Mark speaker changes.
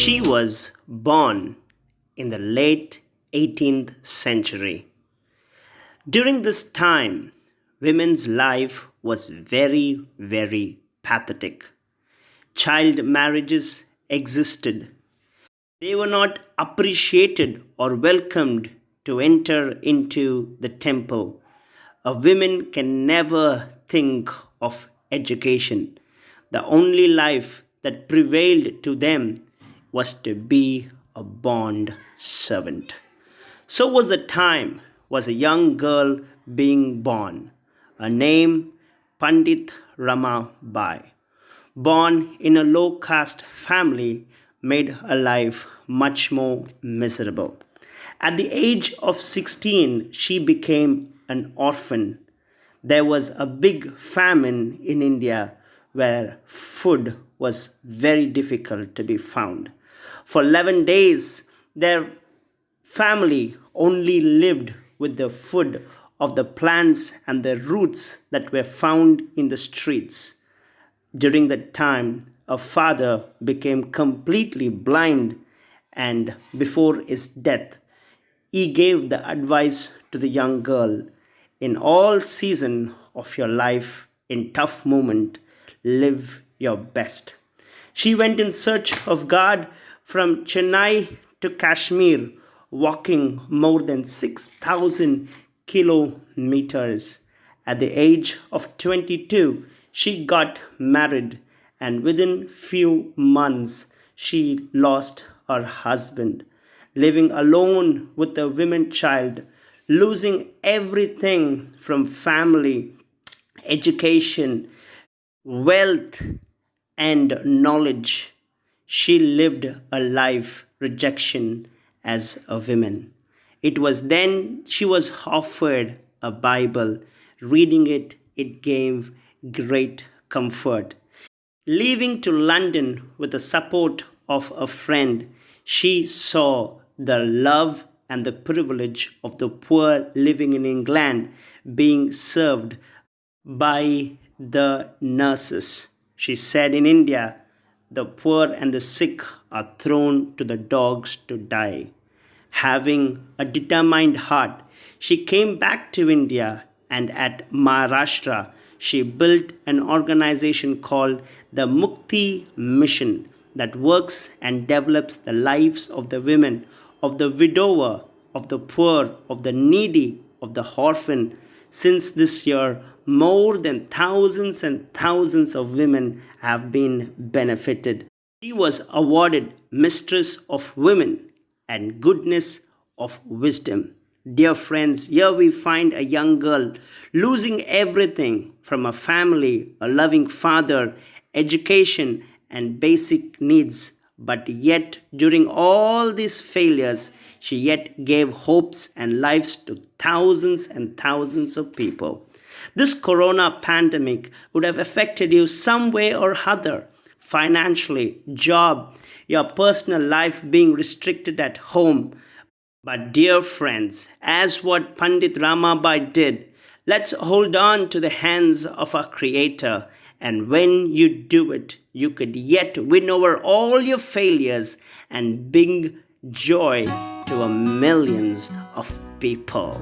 Speaker 1: She was born in the late 18th century. During this time, women's life was very, very pathetic. Child marriages existed. They were not appreciated or welcomed to enter into the temple. A woman can never think of education. The only life that prevailed to them was to be a bond servant. So was the time was a young girl being born, a name Pandit Ramabai. Born in a low caste family, made her life much more miserable. At the age of 16, she became an orphan. There was a big famine in India where food was very difficult to be found. For 11 days, their family only lived with the food of the plants and the roots that were found in the streets. During that time, a father became completely blind, and before his death, he gave the advice to the young girl: in all season of your life, in tough moment, live your best. She went in search of God from Chennai to Kashmir, walking more than 6,000 kilometers. At the age of 22, she got married, and within few months she lost her husband, living alone with a woman child, losing everything from family, education, wealth, and knowledge. She lived a life rejection as a woman. It was then she was offered a Bible. Reading it, it gave great comfort. Leaving to London with the support of a friend, she saw the love and the privilege of the poor living in England being served by the nurses. She said, in India, the poor and the sick are thrown to the dogs to die. Having a determined heart, she came back to India, and at Maharashtra, she built an organization called the Mukti Mission that works and develops the lives of the women, of the widower, of the poor, of the needy, of the orphan. Since this year, more than thousands and thousands of women have been benefited. She was awarded Mistress of Women and Goodness of Wisdom. Dear friends, here we find a young girl losing everything from a family, a loving father, education, and basic needs. But yet, during all these failures, she yet gave hopes and lives to thousands and thousands of people. This corona pandemic would have affected you some way or other: financially, job, your personal life being restricted at home. But dear friends, as what Pandit Ramabai did, let's hold on to the hands of our Creator. And when you do it, you could yet win over all your failures and bring joy to millions of people.